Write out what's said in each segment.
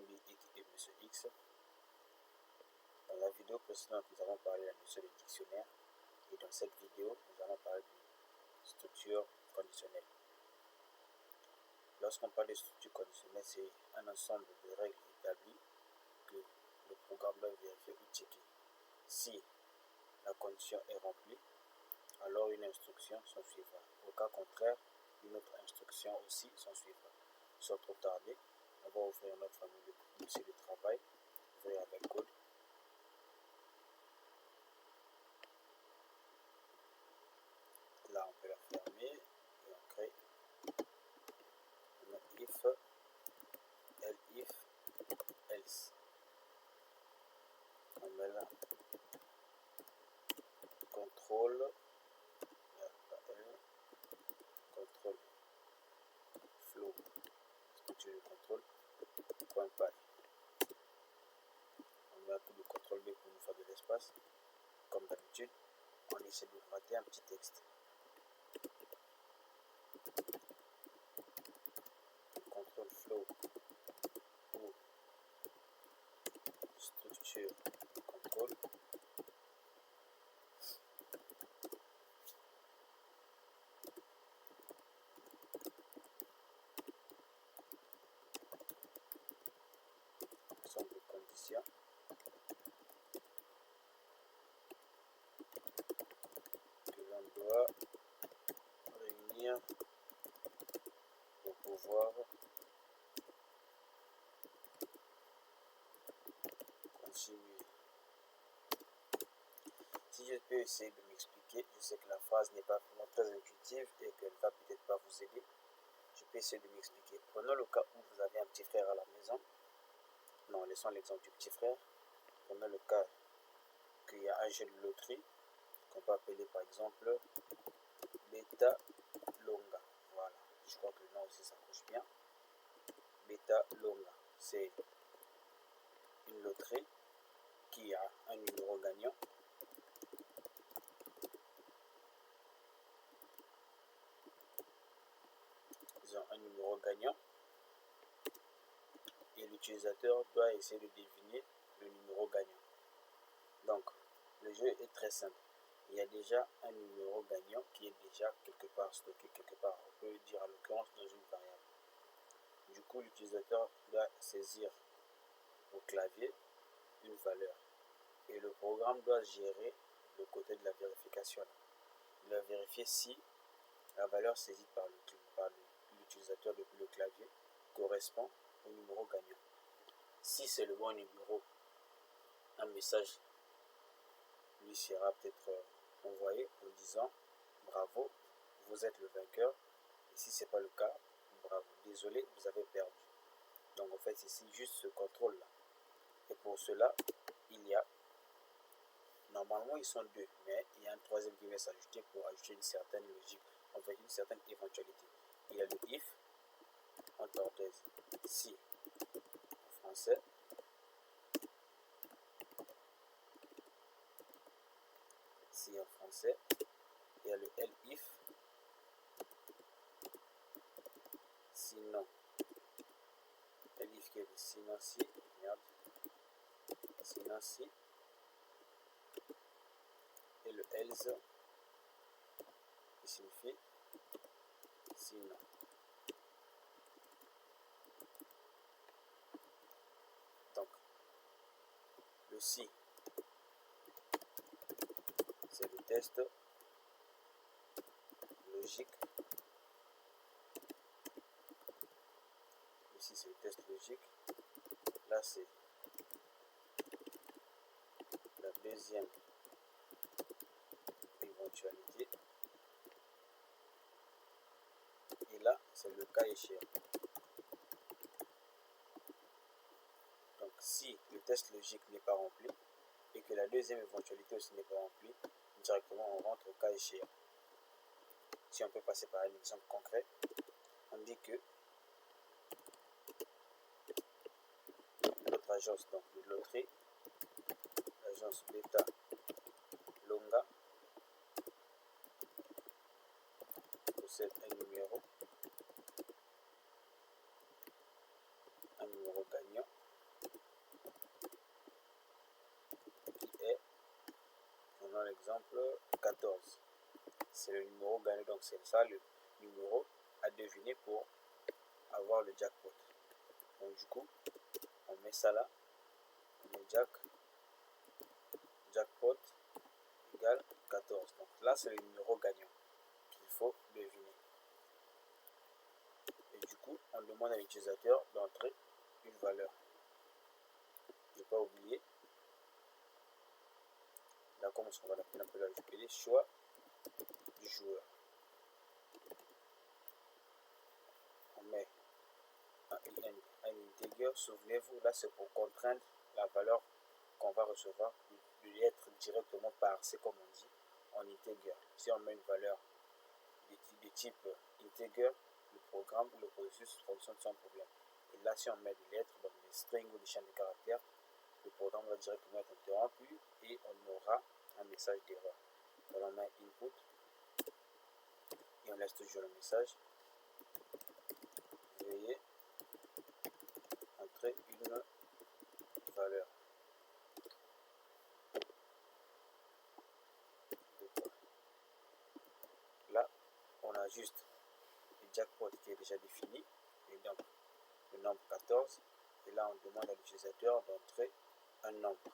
B et M. X. Dans la vidéo précédente, nous avons parlé de la notion de dictionnaire et dans cette vidéo, nous allons parler de structure conditionnelle. Lorsqu'on parle de structure conditionnelle, c'est un ensemble de règles établies que le programme doit vérifier ou checker. Si la condition est remplie, alors une instruction s'en suivra. Au cas contraire, une autre instruction aussi s'en suivra. Sans trop tarder, on va ouvrir notre famille de dossier de travail, ouvrir avec code. Là, on peut la fermer et on crée un if, elif, else. On met là contrôle, contrôle flow, structure de contrôle, point py. On met un coup de contrôle B pour nous faire de l'espace. Comme d'habitude, on essaie de gratter un petit texte. Contrôle flow ou structure contrôle. Ensemble de conditions. Que l'on doit réunir pour pouvoir continuer. Si je peux essayer de m'expliquer, je sais que la phrase n'est pas vraiment très intuitive et qu'elle va peut-être pas vous aider. Je peux essayer de m'expliquer. Prenons le cas où vous avez un petit frère à la maison. Non, laissons l'exemple du petit frère. Prenons le cas qu'il y a un jeu de loterie qu'on peut appeler par exemple Beta Longa. Voilà, je crois que le nom aussi s'accroche bien. Beta Longa, c'est une loterie qui a un numéro gagnant. Ils ont un numéro gagnant et l'utilisateur doit essayer de deviner le numéro gagnant. Donc, le jeu est très simple. Il y a déjà un numéro gagnant qui est déjà quelque part stocké, quelque part, on peut dire à l'occurrence dans une variable. Du coup, l'utilisateur doit saisir au clavier une valeur et le programme doit gérer le côté de la vérification. Il va vérifier si la valeur saisie par l'utilisateur depuis le clavier correspond au numéro gagnant. Si c'est le bon numéro, un message lui sera peut-être envoyé en disant bravo, vous êtes le vainqueur. Et si ce n'est pas le cas, bravo, désolé, vous avez perdu. Donc en fait, c'est ici juste ce contrôle là. Et pour cela, il y a, normalement ils sont deux, mais il y a un troisième qui va s'ajouter pour ajouter une certaine logique, en fait une certaine éventualité. Il y a le if, en parenthèse, si, en français. Si en français, il y a le elif, sinon, elif qui est le sinon si, merde, sinon si, et le else qui signifie sinon. Donc, le si, c'est le test logique. Ici, c'est le test logique. Là, c'est la deuxième éventualité. Et là, c'est le cas échéant. Donc, si le test logique n'est pas rempli et que la deuxième éventualité aussi n'est pas remplie, directement on rentre au cas échéant. Si on peut passer par un exemple concret, on dit que notre agence donc de loterie, l'agence Beta Longa, possède un numéro gagnant exemple 14. C'est le numéro gagné, donc c'est ça le numéro à deviner pour avoir le jackpot. Donc du coup, on met ça là, on met jackpot égale 14. Donc là, c'est le numéro gagnant qu'il faut deviner. Et du coup, on demande à l'utilisateur d'entrer une valeur. Ne pas oublier, là comme on va l'appeler un peu la choix du joueur. On met un integer, souvenez-vous, là c'est pour contraindre la valeur qu'on va recevoir de être directement parsée, comme on dit, en integer. Si on met une valeur de type integer, le programme ou le processus fonctionne sans problème. Et là, si on met des lettres, donc des strings ou des chaînes de caractères, le programme va directement être interrompu et on aura un message d'erreur. Donc on met input et on laisse toujours le message. Veuillez entrer une valeur. Là, on a juste le jackpot qui est déjà défini, et donc le nombre 14. Et là, on demande à l'utilisateur d'entrer un nombre.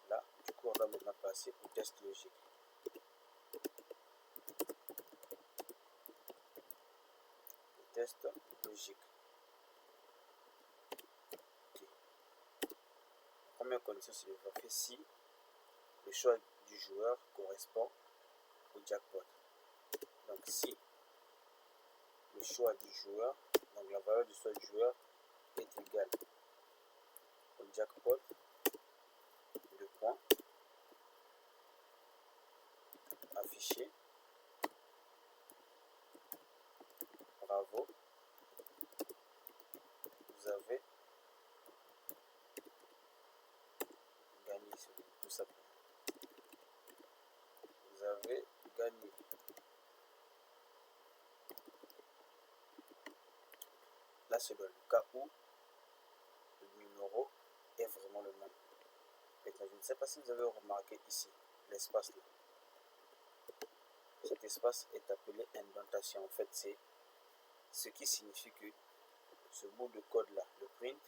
Là, du coup, on va maintenant passer au test logique. Le test logique. Okay. La première condition, c'est de vérifier si le choix du joueur correspond au jackpot. Donc, si le choix du joueur, donc la valeur du choix du joueur est égale au jackpot, de points affiché, bravo, vous avez gagné, tout simplement. Vous avez gagné. Là, c'est dans le cas où le numéro est vraiment le même. Maintenant, je ne sais pas si vous avez remarqué ici, l'espace là. Cet espace est appelé indentation. En fait, c'est ce qui signifie que ce bout de code là, le print,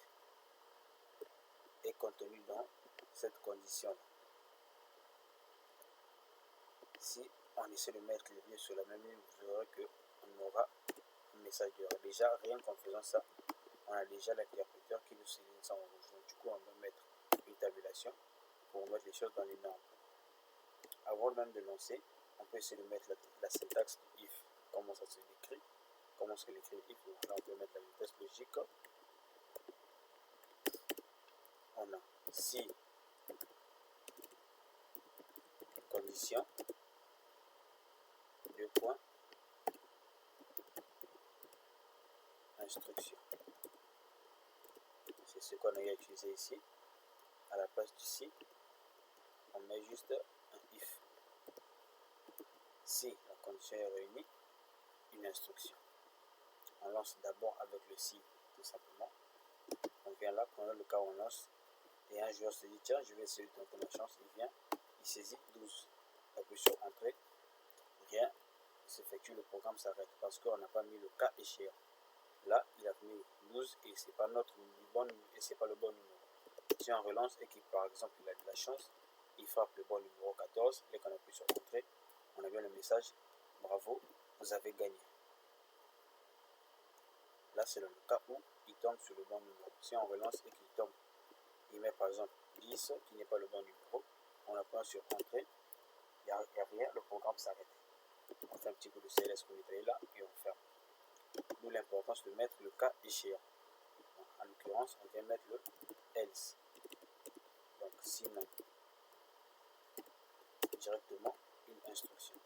est contenu dans cette condition là. Si on essaie de mettre les lieux sur la même ligne, vous verrez qu'on aura un message d'erreur. Déjà, rien qu'en faisant ça, on a déjà l'interpréteur qui nous signale ça en rouge. Donc, du coup, on doit mettre une tabulation pour mettre les choses dans les normes. Avant même de lancer, on peut essayer de mettre la syntaxe de if. Comment ça se décrit, comment se l'écrit if. Donc là, on peut mettre la vitesse logique. On a si condition, deux points, instruction. C'est ce qu'on a utilisé ici. À la place du si, on met juste un if. Si la condition est réunie, une instruction. On lance d'abord avec le si, tout simplement. On vient là, prenons le cas où on lance, et un joueur se dit tiens, je vais essayer de tenter ma chance. Il vient, il saisit 12. Il appuie sur entrée, rien s'effectue, le programme s'arrête parce qu'on n'a pas mis le cas échéant. Là, il a mis 12 et c'est pas notre bon et c'est pas le bon numéro. Si on relance et qu'il par exemple il a de la chance, il frappe le bon numéro 14, et qu'on appuie sur entrée, on a bien le message bravo, vous avez gagné. Là, c'est le cas où il tombe sur le bon numéro. Si on relance et qu'il tombe, il met par exemple 10 qui n'est pas le bon numéro, on appuie sur entrée, il n'y a rien, le programme s'arrête. On fait un petit peu de CLS qu'on est là et on ferme. D'où l'importance de mettre le cas échéant. Donc, en l'occurrence, on vient mettre le else. Donc sinon, directement une instruction.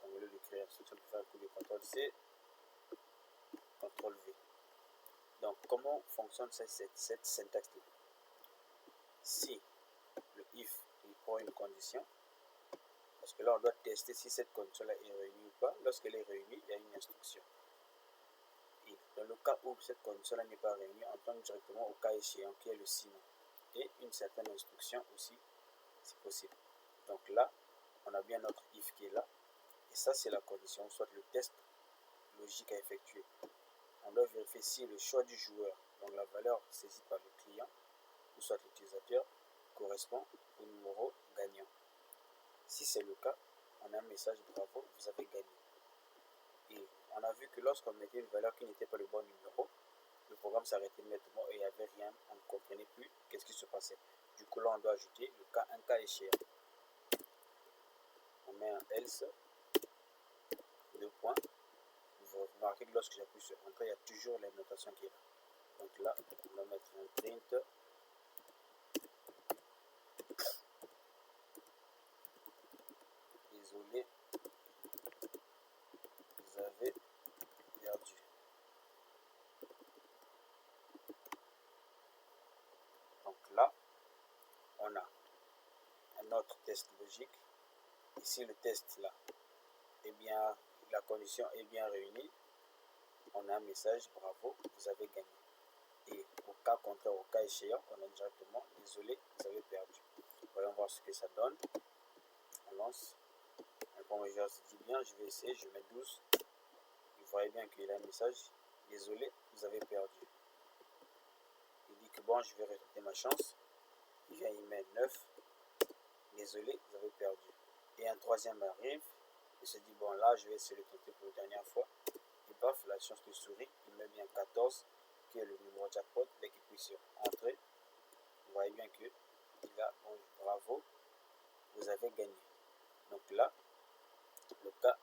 Donc, au lieu d'écrire instruction, on peut faire un coup de CTRL-C, CTRL-V. Donc, comment fonctionne cette syntaxe-là? Si le if il prend une condition, parce que là, on doit tester si cette condition-là est réunie ou pas. Lorsqu'elle est réunie, il y a une instruction. Et dans le cas où cette condition-là n'est pas réunie, on tombe directement au cas échéant, qui est le sinon. Et une certaine instruction aussi, si possible. Donc là, on a bien notre if qui est là. Et ça, c'est la condition, soit le test logique à effectuer. On doit vérifier si le choix du joueur, donc la valeur saisie par le client, ou soit l'utilisateur, correspond au numéro gagnant. Si c'est le cas, on a un message bravo, vous avez gagné. Et on a vu que lorsqu'on mettait une valeur qui n'était pas le bon numéro, le programme s'arrêtait nettement et il n'y avait rien, on ne comprenait plus qu'est-ce qui se passait. Du coup, là, on doit ajouter un cas échéant. On met un else, 2 points. Vous remarquez que lorsque j'appuie sur Entrée, il y a toujours la notation qui est là. Donc là, on va mettre un print. Désolé, vous avez perdu. Donc là, on a un autre test logique. Ici, le test là, eh bien, la condition est bien réunie. On a un message, bravo, vous avez gagné. Et au cas contraire, au cas échéant, on a directement, désolé, vous avez perdu. Voyons voir ce que ça donne. On lance. Bon, je dis bien, je vais essayer, je mets 12. Vous voyez bien qu'il a un message, désolé, vous avez perdu. Il dit que bon, je vais retenter ma chance. Il vient, il met 9. Désolé, vous avez perdu. Et un troisième arrive. Il se dit, bon, là, je vais essayer de tenter pour la dernière fois. Et paf, la chance de souris, il met bien 14, qui est le numéro jackpot. Dès qu'il puisse entrer, vous voyez bien que il a, bon, bravo, vous avez gagné. Donc là, le cas,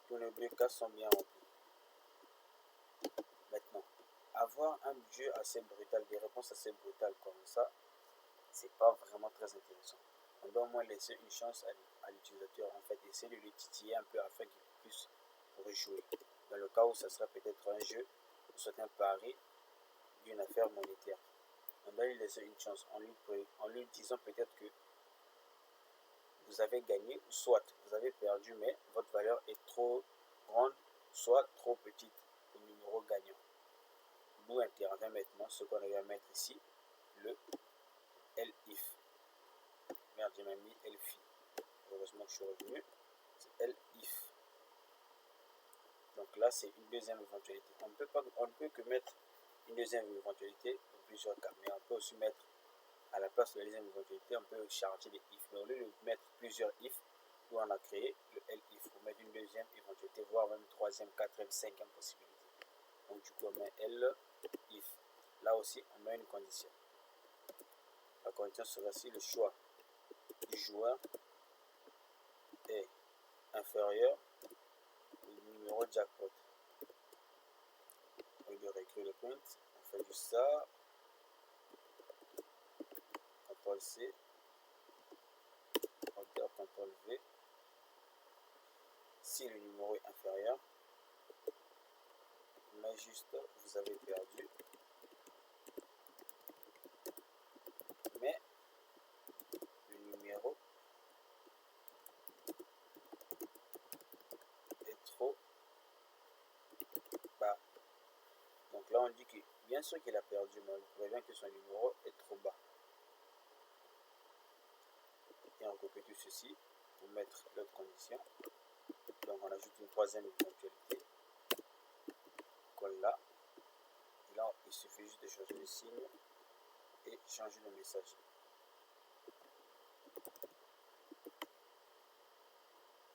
tous les deux cas sont bien remplis. Maintenant, avoir un jeu assez brutal, des réponses assez brutales comme ça, c'est pas vraiment très intéressant. On doit au moins laisser une chance à l'utilisateur, en fait, essayer de le titiller un peu afin qu'il puisse rejouer. Dans le cas où ça serait peut-être un jeu, ou soit un pari d'une affaire monétaire. On doit lui laisser une chance en lui disant peut-être que vous avez gagné, ou soit vous avez perdu, mais votre valeur est trop grande, soit trop petite au numéro gagnant. D'où intervient maintenant ce qu'on va mettre ici, le elif. Merde, j'ai même mis elfi. Heureusement que je suis revenu. C'est elif. Donc là, c'est une deuxième éventualité. On ne peut que mettre une deuxième éventualité pour plusieurs cas, mais on peut aussi mettre à la place de la deuxième éventualité, on peut charger les if. Mais au lieu de mettre plusieurs if, nous on a créé le elif pour mettre une deuxième éventualité, voire même troisième, quatrième, cinquième possibilité. Donc du coup, on met elif. Là aussi, on met une condition. La condition sera si le choix du joueur est inférieur au numéro jackpot. Au lieu de réécrire le print, on fait juste ça. CTRL C, CTRL V. Si le numéro est inférieur, on met juste vous avez perdu. Mais le numéro est trop bas. Donc là on dit que bien sûr qu'il a perdu, mais on prévient que son numéro est trop bas. Et on copie tout ceci pour mettre l'autre condition. Donc on ajoute une troisième éventualité. Colle là. Et là il suffit juste de changer le signe et changer le message.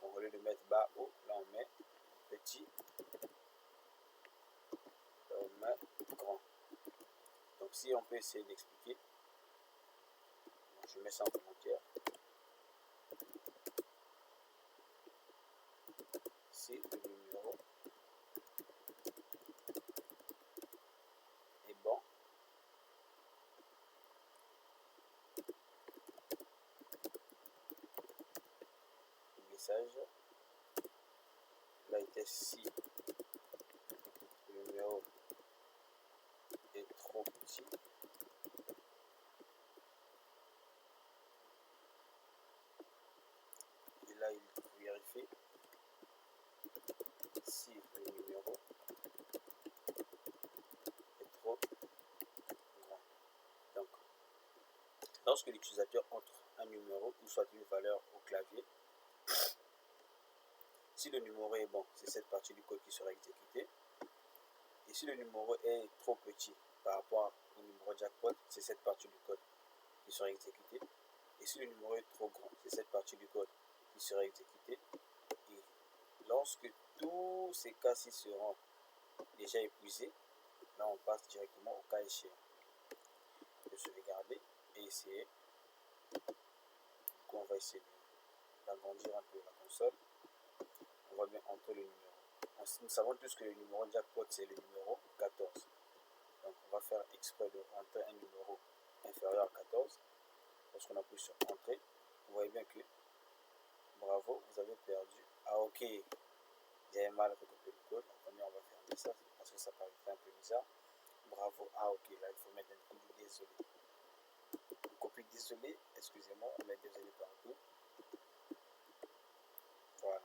Donc au lieu de mettre bas haut, là on met petit, là on met grand. Donc si on peut essayer d'expliquer, je mets ça en commentaire. Si le numéro est bon, le message là était si le numéro est trop petit, et là il vérifie si le numéro est trop grand. Donc lorsque l'utilisateur entre un numéro ou soit une valeur au clavier, Si le numéro est bon, c'est cette partie du code qui sera exécutée. Et si le numéro est trop petit par rapport au numéro jackpot, c'est cette partie du code qui sera exécutée. Et si le numéro est trop grand, c'est cette partie du code qui sera exécutée. Et lorsque tous ces cas-ci seront déjà épuisés, là on passe directement au cas échéant. Je vais sauvegarder et essayer. On va essayer d'agrandir un peu la console. On va bien entrer le numéro. Nous savons tous que le numéro jackpot c'est le numéro 14. Donc on va faire exprès de rentrer un numéro inférieur à 14. Lorsqu'on appuie sur entrée, vous voyez bien que bravo, vous avez perdu. Ah ok, j'avais mal recopié le code. Attendez, on va fermer ça parce que ça paraît un peu bizarre. Bravo, ah ok, là il faut mettre un coup de désolé. Une copie désolé, excusez-moi, on met désolé partout. Voilà,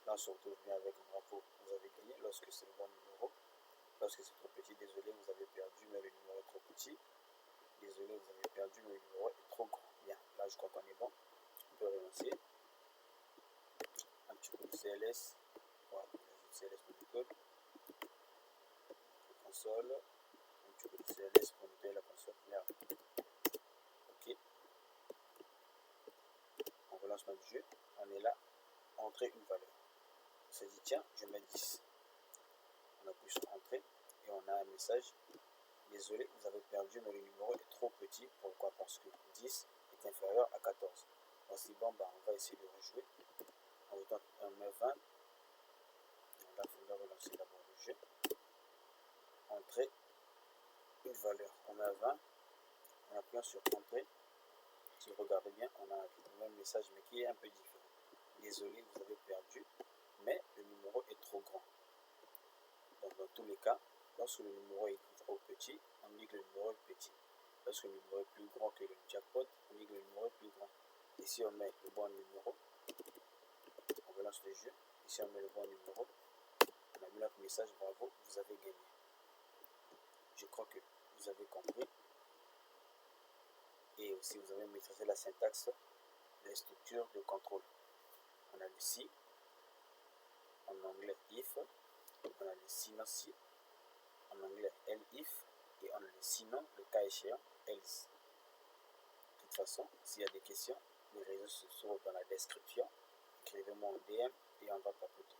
là on se retrouve bien avec bravo, vous avez gagné lorsque c'est le bon numéro. Lorsque c'est trop petit, désolé, vous avez perdu, mais le numéro est trop petit. Désolé, vous avez perdu, mais le numéro est trop grand. Bien, là je crois qu'on est bon. On peut relancer. Un petit coup de CLS. Voilà, CLS pour le code. Console. Un petit coup de CLS pour nettoyer la console. Merde. Ok. On relance notre jeu. On est là. Entrer une valeur. On s'est dit, tiens, je mets 10. On appuie sur entrée et on a un message. Désolé, vous avez perdu, mais le numéro est trop petit. Pourquoi? Parce que 10 est inférieur à 14. On s'est dit, bon, bah, on va essayer de rejouer. On met 20. Là, il faudra relancer d'abord le jeu. Entrer une valeur. On a 20. En appuyant sur entrée, si vous regardez bien, on a le même message, mais qui est un peu différent. Désolé, vous avez perdu, mais le numéro est trop grand. Donc, dans tous les cas, lorsque le numéro est trop petit, on dit que le numéro est petit. Lorsque le numéro est plus grand que le jackpot, on dit que le numéro est plus grand. Et si on met le bon numéro, on relance le jeu. Et si on met le bon numéro, on a mis notre message, bravo, vous avez gagné. Je crois que vous avez compris. Et aussi, vous avez maîtrisé la syntaxe, les structures de contrôle. On a le si, en anglais if, on a le sinon si, en anglais elif, et on a le sinon, le cas échéant, else. De toute façon, s'il y a des questions, les réseaux se trouvent dans la description. Écrivez-moi en DM et on va papoter.